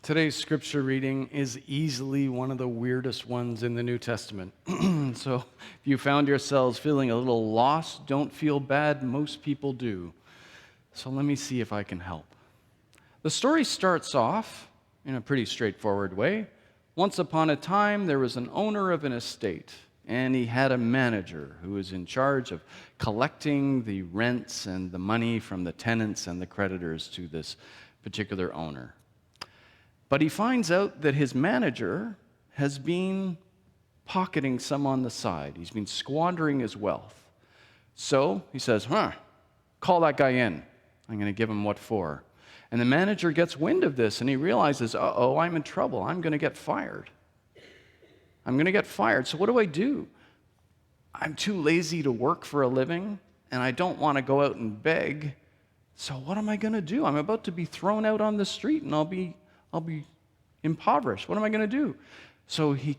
Today's scripture reading is easily one of the weirdest ones in the New Testament. So if you found yourselves feeling a little lost, don't feel bad. Most people do. So let me see if I can help. The story starts off in a pretty straightforward way. Once upon a time, there was an owner of an estate, and he had a manager who was in charge of collecting the rents and the money from the tenants and the creditors to this particular owner. But he finds out that his manager has been pocketing some on the side. He's been squandering his wealth. So he says, call that guy in. I'm going to give him what for. And the manager gets wind of this, and he realizes, I'm in trouble. I'm going to get fired. So what do? I'm too lazy to work for a living, and I don't want to go out and beg. So what am I going to do? I'm about to be thrown out on the street, and I'll be impoverished. What am I going to do? So he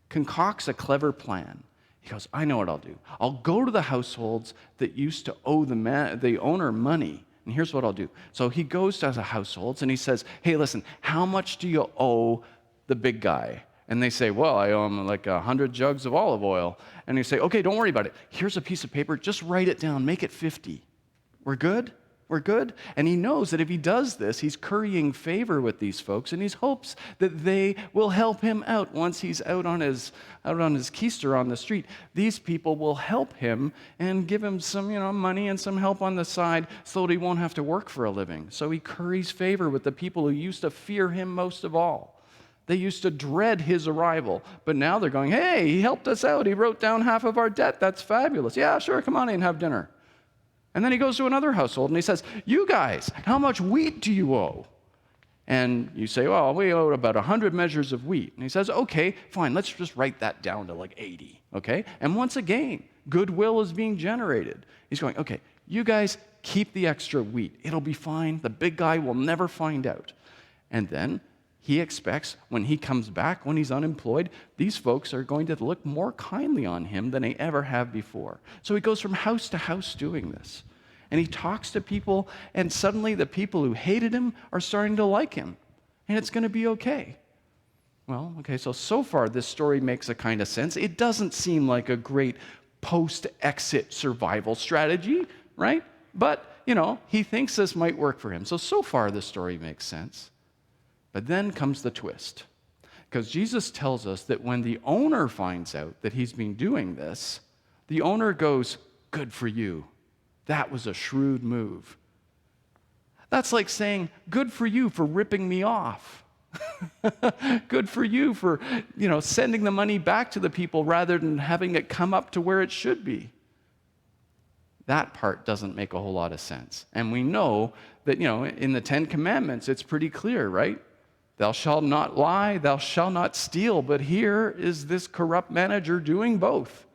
concocts a clever plan. He goes, I know what I'll do. I'll go to the households that used to owe the owner money. And here's what I'll do. So he goes to the households and he says, hey, listen, how much do you owe the big guy? And they say, well, I owe him like 100 jugs of olive oil. And you say, okay, don't worry about it. Here's a piece of paper. Just write it down. Make it 50. We're good? We're good? And he knows that if he does this, he's currying favor with these folks, and he hopes that they will help him out once he's out on his keister on the street. These people will help him and give him some, money and some help on the side so that he won't have to work for a living. So he curries favor with the people who used to fear him most of all. They used to dread his arrival, but now they're going, hey, he helped us out. He wrote down half of our debt. That's fabulous. Yeah, sure, come on in and have dinner. And then he goes to another household and he says, you guys, how much wheat do you owe? And you say, well, we owe about 100 measures of wheat. And he says, okay, fine, let's just write that down to like 80, okay? And once again, goodwill is being generated. He's going, okay, you guys keep the extra wheat. It'll be fine. The big guy will never find out. And then he expects when he comes back, when he's unemployed, these folks are going to look more kindly on him than they ever have before. So he goes from house to house doing this. And he talks to people, and suddenly the people who hated him are starting to like him. And it's going to be okay. Well, okay, so far this story makes a kind of sense. It doesn't seem like a great post-exit survival strategy, right? But, he thinks this might work for him. So far this story makes sense. But then comes the twist, because Jesus tells us that when the owner finds out that he's been doing this, the owner goes, good for you. That was a shrewd move. That's like saying, good for you for ripping me off. Good for you for, sending the money back to the people rather than having it come up to where it should be. That part doesn't make a whole lot of sense. And we know that, in the 10 Commandments, it's pretty clear, right? Thou shalt not lie, thou shalt not steal. But here is this corrupt manager doing both.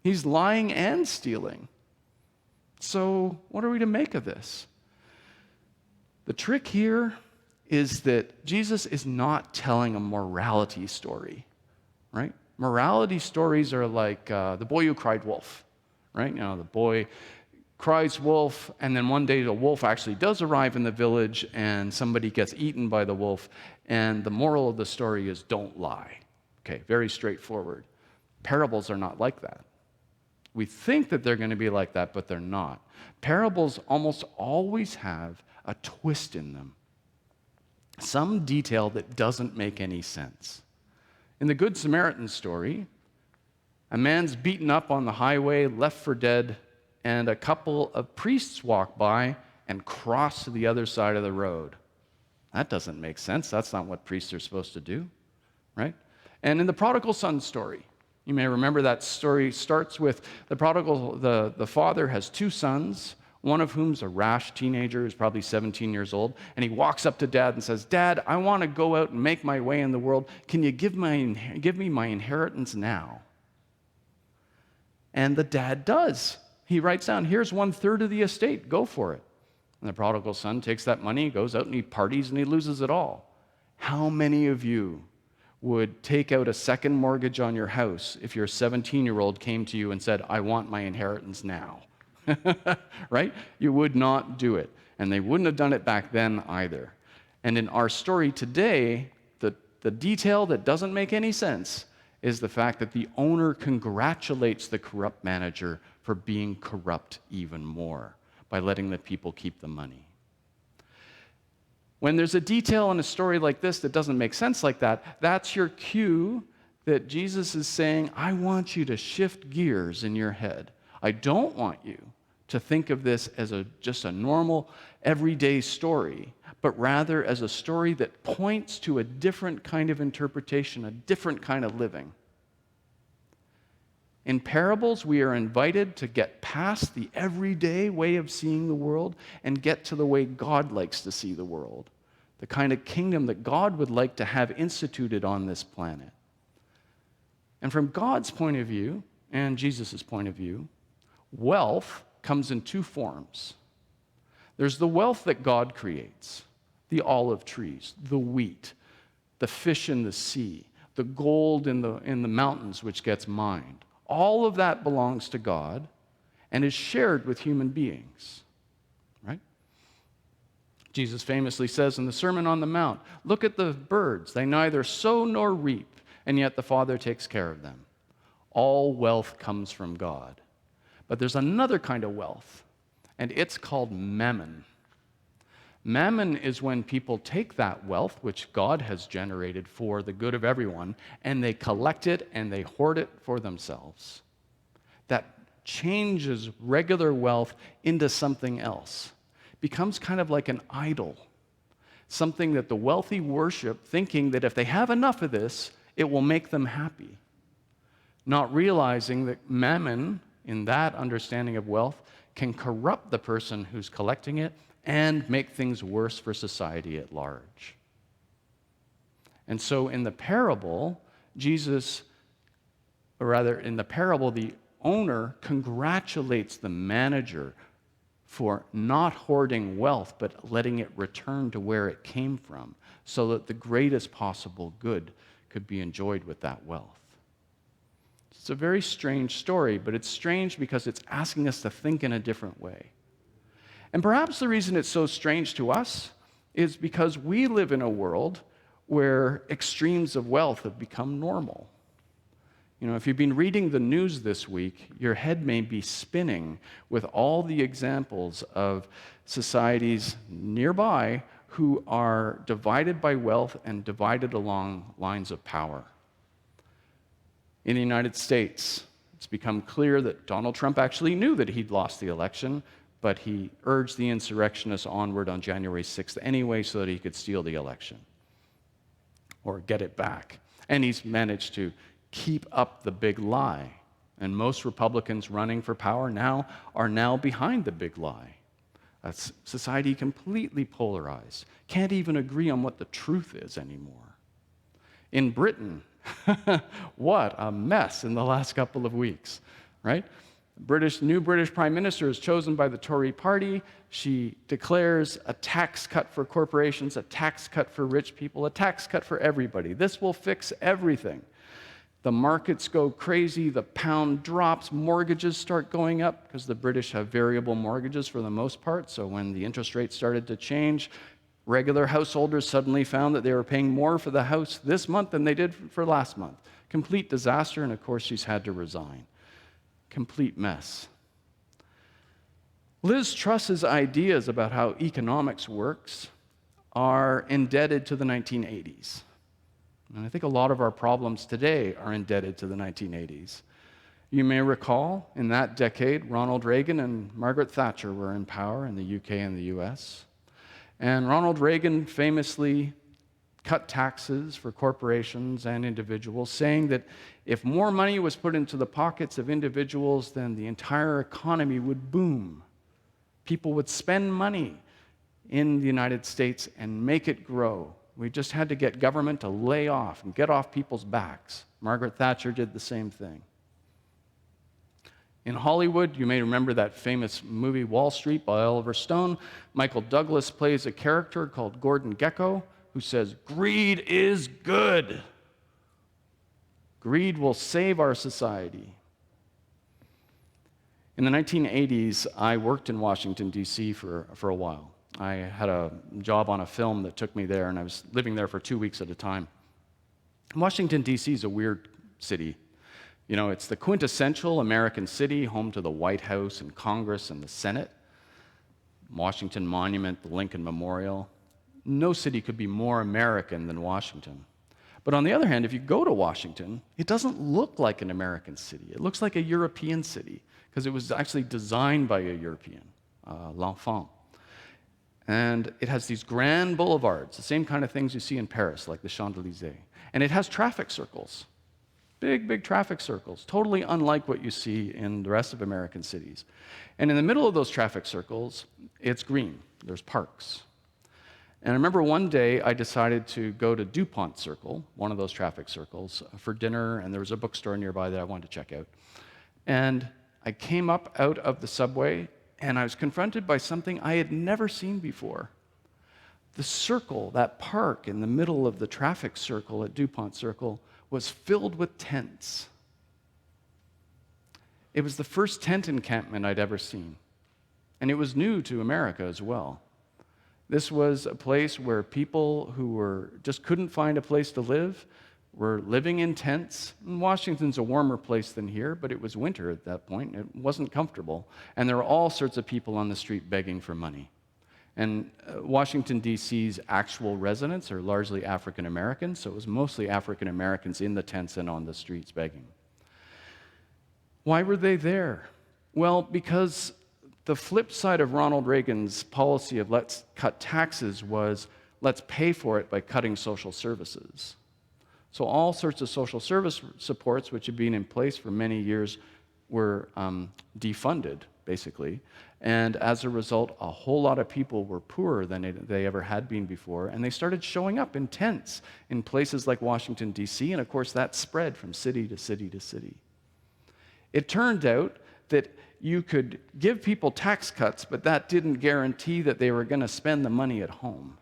He's lying and stealing. So what are we to make of this? The trick here is that Jesus is not telling a morality story, right? Morality stories are like the boy who cried wolf, right? The boy cries wolf, and then one day the wolf actually does arrive in the village, and somebody gets eaten by the wolf, and the moral of the story is don't lie. Okay, very straightforward. Parables are not like that. We think that they're going to be like that, but they're not. Parables almost always have a twist in them, some detail that doesn't make any sense. In the Good Samaritan story, a man's beaten up on the highway, left for dead, and a couple of priests walk by and cross to the other side of the road. That doesn't make sense. That's not what priests are supposed to do, right? And in the prodigal son story, you may remember that story starts with the father has two sons, one of whom's a rash teenager who's probably 17 years old, and he walks up to dad and says, Dad, I want to go out and make my way in the world. Can you give me my inheritance now? And the dad does. He writes down, here's 1/3 of the estate, go for it. And the prodigal son takes that money, goes out and he parties and he loses it all. How many of you would take out a second mortgage on your house if your 17-year-old came to you and said, I want my inheritance now? Right? You would not do it. And they wouldn't have done it back then either. And in our story today, the detail that doesn't make any sense is the fact that the owner congratulates the corrupt manager for being corrupt even more by letting the people keep the money. When there's a detail in a story like this that doesn't make sense like that, that's your cue that Jesus is saying, I want you to shift gears in your head. I don't want you to think of this as just a normal, everyday story, but rather as a story that points to a different kind of interpretation, a different kind of living. In parables, we are invited to get past the everyday way of seeing the world and get to the way God likes to see the world, the kind of kingdom that God would like to have instituted on this planet. And from God's point of view, and Jesus' point of view, wealth comes in two forms. There's the wealth that God creates, the olive trees, the wheat, the fish in the sea, the gold in the mountains which gets mined. All of that belongs to God and is shared with human beings, right? Jesus famously says in the Sermon on the Mount, look at the birds. They neither sow nor reap, and yet the Father takes care of them. All wealth comes from God. But there's another kind of wealth, and it's called mammon. Mammon is when people take that wealth, which God has generated for the good of everyone, and they collect it and they hoard it for themselves. That changes regular wealth into something else. It becomes kind of like an idol, something that the wealthy worship, thinking that if they have enough of this, it will make them happy. Not realizing that mammon, in that understanding of wealth, can corrupt the person who's collecting it and make things worse for society at large. And so in the parable, the owner congratulates the manager for not hoarding wealth, but letting it return to where it came from, so that the greatest possible good could be enjoyed with that wealth. It's a very strange story, but it's strange because it's asking us to think in a different way. And perhaps the reason it's so strange to us is because we live in a world where extremes of wealth have become normal. You know, if you've been reading the news this week, your head may be spinning with all the examples of societies nearby who are divided by wealth and divided along lines of power. In the United States, it's become clear that Donald Trump actually knew that he'd lost the election, but he urged the insurrectionists onward on January 6th anyway so that he could steal the election or get it back. And he's managed to keep up the big lie. And most Republicans running for power now are behind the big lie. A society completely polarized, can't even agree on what the truth is anymore. In Britain, what a mess in the last couple of weeks, right? New British Prime Minister is chosen by the Tory party. She declares a tax cut for corporations, a tax cut for rich people, a tax cut for everybody. This will fix everything. The markets go crazy, the pound drops, mortgages start going up because the British have variable mortgages for the most part. So when the interest rates started to change, regular householders suddenly found that they were paying more for the house this month than they did for last month. Complete disaster, and of course she's had to resign. Complete mess. Liz Truss's ideas about how economics works are indebted to the 1980s. And I think a lot of our problems today are indebted to the 1980s. You may recall, in that decade, Ronald Reagan and Margaret Thatcher were in power in the UK and the US. And Ronald Reagan famously cut taxes for corporations and individuals, saying that if more money was put into the pockets of individuals, then the entire economy would boom. People would spend money in the United States and make it grow. We just had to get government to lay off and get off people's backs. Margaret Thatcher did the same thing. In Hollywood, you may remember that famous movie Wall Street by Oliver Stone. Michael Douglas plays a character called Gordon Gekko who says, "Greed is good. Greed will save our society." In the 1980s, I worked in Washington, D.C. for a while. I had a job on a film that took me there, and I was living there for 2 weeks at a time. Washington, D.C. is a weird city. You know, it's the quintessential American city, home to the White House and Congress and the Senate, Washington Monument, the Lincoln Memorial. No city could be more American than Washington. But on the other hand, if you go to Washington, it doesn't look like an American city. It looks like a European city, because it was actually designed by a European, L'Enfant. And it has these grand boulevards, the same kind of things you see in Paris, like the Champs-Élysées. And it has traffic circles, big, big traffic circles, totally unlike what you see in the rest of American cities. And in the middle of those traffic circles, it's green. There's parks. And I remember one day I decided to go to DuPont Circle, one of those traffic circles, for dinner, and there was a bookstore nearby that I wanted to check out. And I came up out of the subway, and I was confronted by something I had never seen before. The circle, that park in the middle of the traffic circle at DuPont Circle, was filled with tents. It was the first tent encampment I'd ever seen, and it was new to America as well. This was a place where people who just couldn't find a place to live were living in tents. And Washington's a warmer place than here, but it was winter at that point. It wasn't comfortable. And there were all sorts of people on the street begging for money. And Washington, D.C.'s actual residents are largely African Americans, so it was mostly African Americans in the tents and on the streets begging. Why were they there? Well, because the flip side of Ronald Reagan's policy of let's cut taxes was let's pay for it by cutting social services. So all sorts of social service supports, which had been in place for many years, were defunded, basically. And as a result, a whole lot of people were poorer than they ever had been before, and they started showing up in tents in places like Washington, D.C., and of course that spread from city to city to city. It turned out that you could give people tax cuts, but that didn't guarantee that they were going to spend the money at home.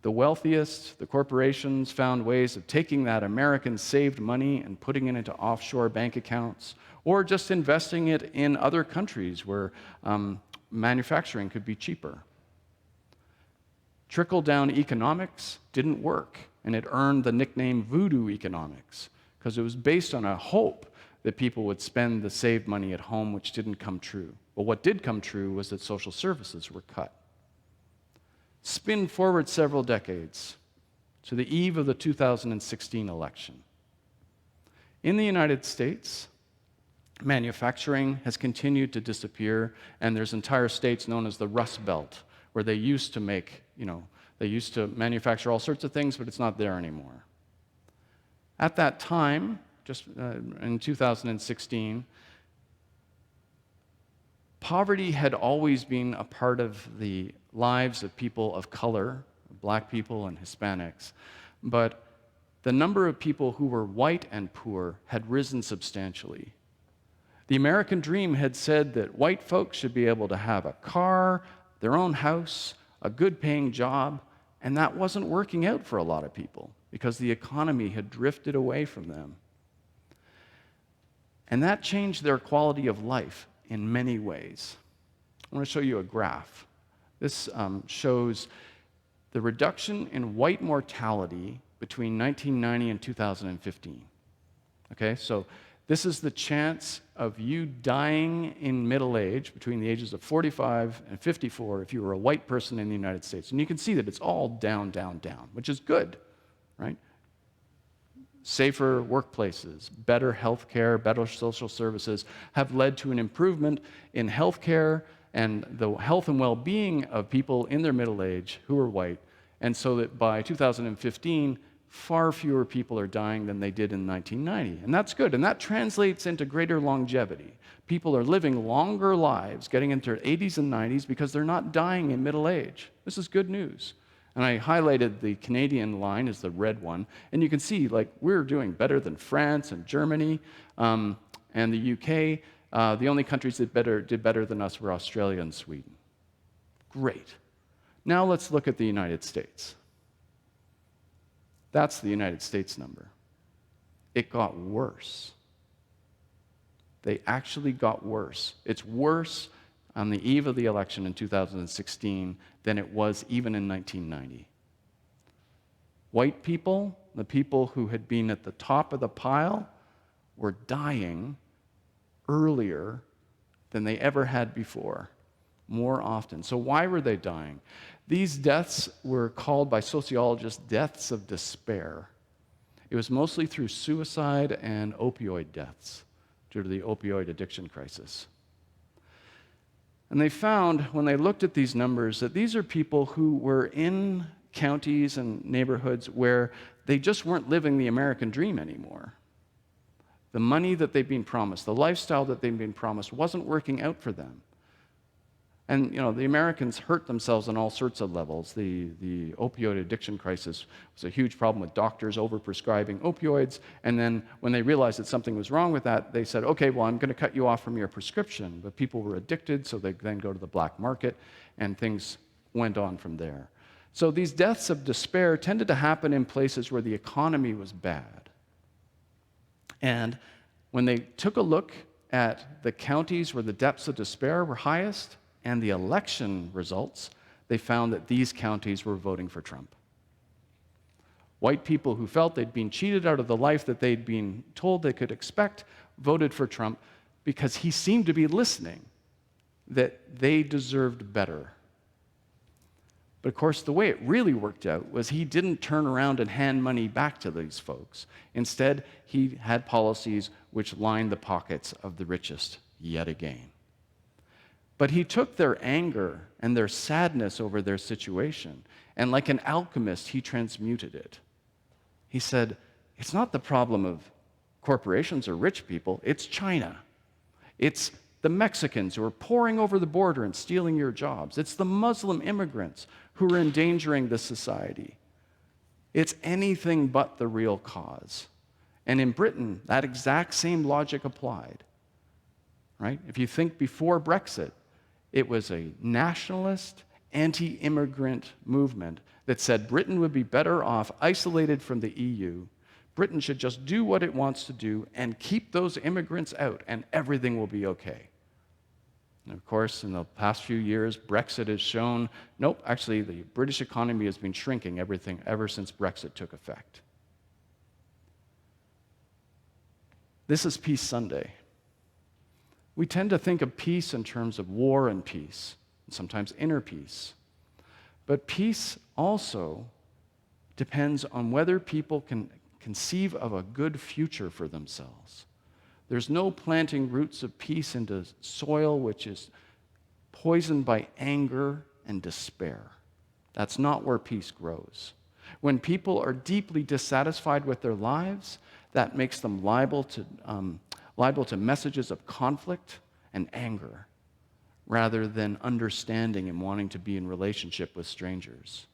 The wealthiest, the corporations, found ways of taking that American saved money and putting it into offshore bank accounts, or just investing it in other countries where manufacturing could be cheaper. Trickle-down economics didn't work, and it earned the nickname voodoo economics, because it was based on a hope that people would spend the saved money at home, which didn't come true. But what did come true was that social services were cut. Spin forward several decades to the eve of the 2016 election. In the United States, manufacturing has continued to disappear, and there's entire states known as the Rust Belt, where they used to manufacture all sorts of things, but it's not there anymore. At that time, just in 2016, poverty had always been a part of the lives of people of color, black people and Hispanics, but the number of people who were white and poor had risen substantially. The American dream had said that white folks should be able to have a car, their own house, a good-paying job, and that wasn't working out for a lot of people because the economy had drifted away from them. And that changed their quality of life in many ways. I want to show you a graph. This shows the reduction in white mortality between 1990 and 2015. Okay, so this is the chance of you dying in middle age between the ages of 45 and 54 if you were a white person in the United States. And you can see that it's all down, down, down, which is good, right? Safer workplaces, better health care, better social services have led to an improvement in health care and the health and well-being of people in their middle age who are white, and so that by 2015, far fewer people are dying than they did in 1990. And that's good, and that translates into greater longevity. People are living longer lives, getting into their 80s and 90s because they're not dying in middle age. This is good news. And I highlighted the Canadian line as the red one. And you can see, like, we're doing better than France and Germany and the UK. The only countries that did better than us were Australia and Sweden. Great. Now let's look at the United States. That's the United States number. It got worse. They actually got worse. It's worse on the eve of the election in 2016 than it was even in 1990. White people, the people who had been at the top of the pile, were dying earlier than they ever had before, more often. So why were they dying? These deaths were called by sociologists deaths of despair. It was mostly through suicide and opioid deaths due to the opioid addiction crisis. And they found, when they looked at these numbers, that these are people who were in counties and neighborhoods where they just weren't living the American dream anymore. The money that they'd been promised, the lifestyle that they'd been promised wasn't working out for them. And, the Americans hurt themselves on all sorts of levels. The opioid addiction crisis was a huge problem with doctors overprescribing opioids. And then when they realized that something was wrong with that, they said, okay, well, I'm going to cut you off from your prescription. But people were addicted, so they then go to the black market, and things went on from there. So these deaths of despair tended to happen in places where the economy was bad. And when they took a look at the counties where the depths of despair were highest, and the election results, they found that these counties were voting for Trump. White people who felt they'd been cheated out of the life that they'd been told they could expect voted for Trump because he seemed to be listening, that they deserved better. But of course, the way it really worked out was he didn't turn around and hand money back to these folks. Instead, he had policies which lined the pockets of the richest yet again. But he took their anger and their sadness over their situation, and like an alchemist, he transmuted it. He said, it's not the problem of corporations or rich people, it's China. It's the Mexicans who are pouring over the border and stealing your jobs. It's the Muslim immigrants who are endangering the society. It's anything but the real cause. And in Britain, that exact same logic applied. Right? If you think before Brexit, it was a nationalist, anti-immigrant movement that said Britain would be better off isolated from the EU. Britain should just do what it wants to do and keep those immigrants out, and everything will be okay. And of course, in the past few years, Brexit has shown, nope, actually the British economy has been shrinking ever since Brexit took effect. This is Peace Sunday. We tend to think of peace in terms of war and peace, and sometimes inner peace. But peace also depends on whether people can conceive of a good future for themselves. There's no planting roots of peace into soil which is poisoned by anger and despair. That's not where peace grows. When people are deeply dissatisfied with their lives, that makes them liable to messages of conflict and anger, rather than understanding and wanting to be in relationship with strangers.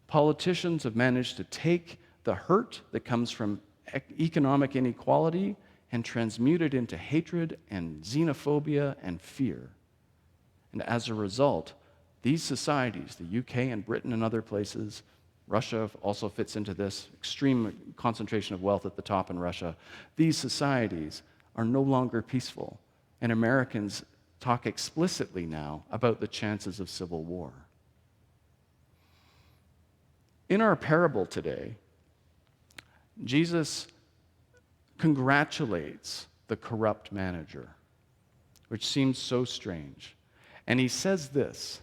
Politicians have managed to take the hurt that comes from economic inequality and transmute it into hatred and xenophobia and fear. And as a result, these societies, the UK and Britain and other places, Russia also fits into this extreme concentration of wealth at the top in Russia. These societies are no longer peaceful, and Americans talk explicitly now about the chances of civil war. In our parable today, Jesus congratulates the corrupt manager, which seems so strange. And he says this,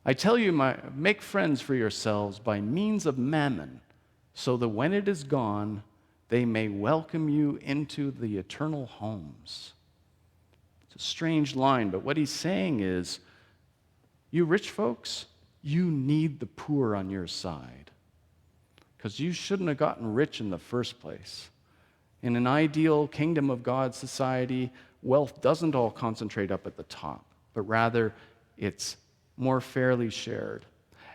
I tell you, make friends for yourselves by means of mammon, so that when it is gone, they may welcome you into the eternal homes. It's a strange line, but what he's saying is, you rich folks, you need the poor on your side, because you shouldn't have gotten rich in the first place. In an ideal kingdom of God society, wealth doesn't all concentrate up at the top, but rather it's more fairly shared.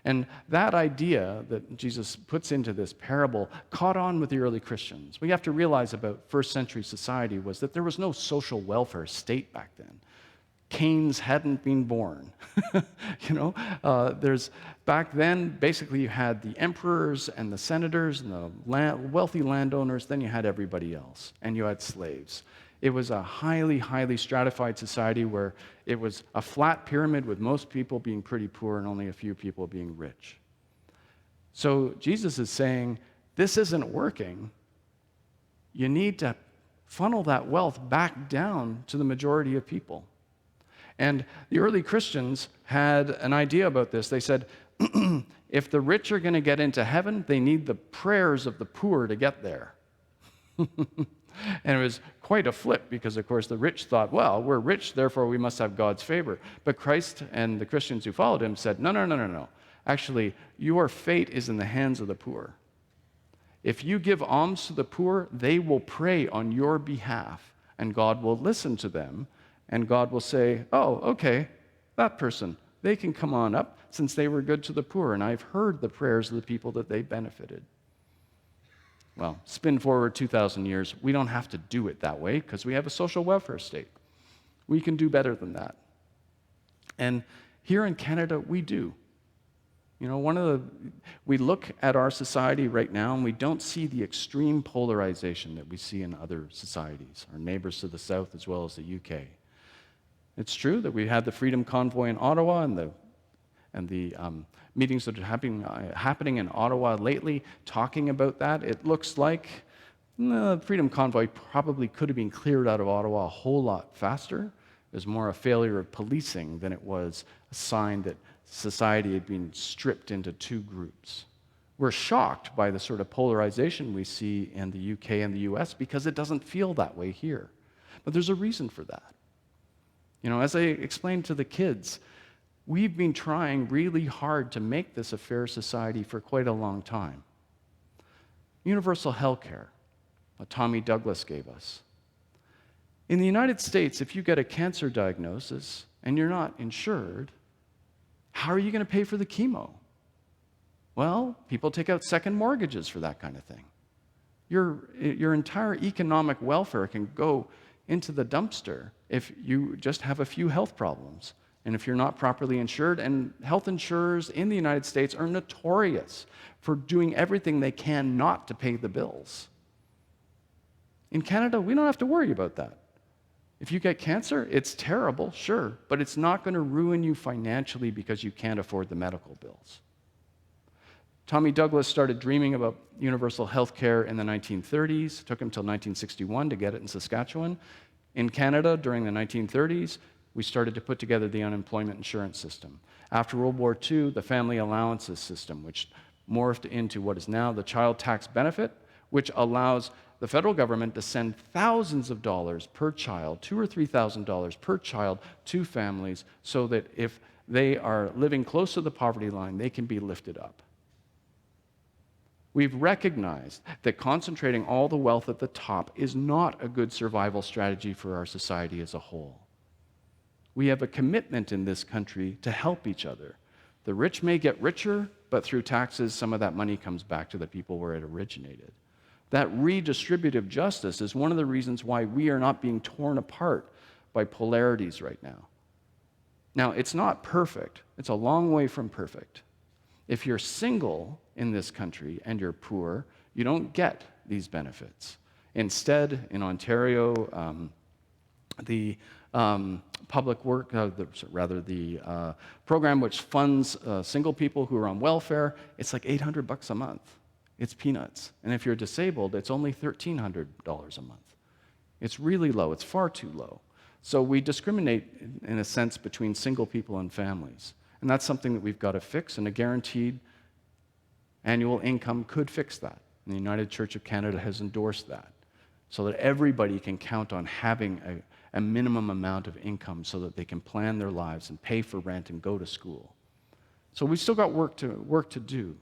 And that idea that Jesus puts into this parable caught on with the early Christians. What you have to realize about first century society was that there was no social welfare state back then. Keynes hadn't been born. Back then, basically you had the emperors and the senators and the wealthy landowners, then you had everybody else, and you had slaves. It was a highly, highly stratified society where it was a flat pyramid with most people being pretty poor and only a few people being rich. So Jesus is saying, this isn't working. You need to funnel that wealth back down to the majority of people. And the early Christians had an idea about this. They said, if the rich are going to get into heaven, they need the prayers of the poor to get there. And it was quite a flip because, of course, the rich thought, well, we're rich, therefore we must have God's favor. But Christ and the Christians who followed him said, no. Actually, your fate is in the hands of the poor. If you give alms to the poor, they will pray on your behalf, and God will listen to them, and God will say, oh, okay, that person, they can come on up since they were good to the poor, and I've heard the prayers of the people that they benefited. Well, spin forward 2,000 years, we don't have to do it that way because we have a social welfare state. We can do better than that. And here in Canada, we do. You know, we look at our society right now and we don't see the extreme polarization that we see in other societies, our neighbors to the south as well as the UK. It's true that we had the Freedom Convoy in Ottawa and the meetings that are happening in Ottawa lately talking about that. It looks like the Freedom Convoy probably could have been cleared out of Ottawa a whole lot faster. It was more a failure of policing than it was a sign that society had been stripped into two groups. We're shocked by the sort of polarization we see in the UK and the US because it doesn't feel that way here. But there's a reason for that. You know, as I explained to the kids, we've been trying really hard to make this a fair society for quite a long time. Universal health care, what Tommy Douglas gave us. In the United States, if you get a cancer diagnosis and you're not insured, how are you going to pay for the chemo? Well, people take out second mortgages for that kind of thing. Your entire economic welfare can go into the dumpster if you just have a few health problems and if you're not properly insured. And health insurers in the United States are notorious for doing everything they can not to pay the bills. In Canada, we don't have to worry about that. If you get cancer, it's terrible, sure, but it's not going to ruin you financially because you can't afford the medical bills. Tommy Douglas started dreaming about universal health care in the 1930s. It took him until 1961 to get it in Saskatchewan. In Canada, during the 1930s, we started to put together the unemployment insurance system. After World War II, the family allowances system, which morphed into what is now the child tax benefit, which allows the federal government to send thousands of dollars per child, $2,000 or $3,000 per child, to families so that if they are living close to the poverty line, they can be lifted up. We've recognized that concentrating all the wealth at the top is not a good survival strategy for our society as a whole. We have a commitment in this country to help each other. The rich may get richer, but through taxes, some of that money comes back to the people where it originated. That redistributive justice is one of the reasons why we are not being torn apart by polarities right now. Now, it's not perfect. It's a long way from perfect. If you're single in this country and you're poor, you don't get these benefits. Instead, in Ontario, the public work, the program which funds single people who are on welfare, it's like $800 a month. It's peanuts. And if you're disabled, it's only $1,300 a month. It's really low. It's far too low. So we discriminate, in a sense, between single people and families. And that's something that we've got to fix, and a guaranteed annual income could fix that. And the United Church of Canada has endorsed that, so that everybody can count on having a minimum amount of income so that they can plan their lives and pay for rent and go to school. So we've still got work to do.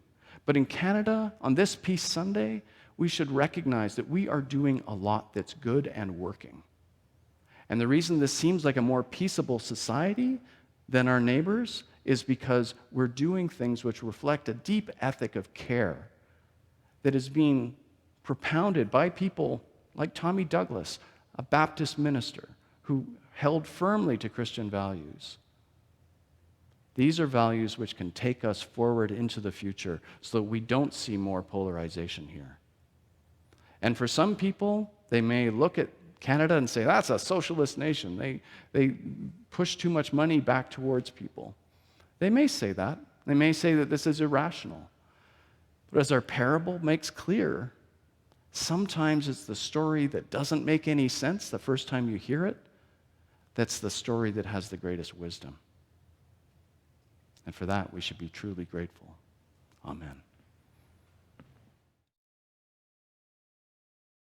But in Canada, on this Peace Sunday, we should recognize that we are doing a lot that's good and working. And the reason this seems like a more peaceable society than our neighbors is because we're doing things which reflect a deep ethic of care that is being propounded by people like Tommy Douglas, a Baptist minister who held firmly to Christian values. These are values which can take us forward into the future so that we don't see more polarization here. And for some people, they may look at Canada and say, that's a socialist nation. They push too much money back towards people. They may say that. They may say that this is irrational. But as our parable makes clear, sometimes it's the story that doesn't make any sense the first time you hear it that's the story that has the greatest wisdom. And for that, we should be truly grateful. Amen.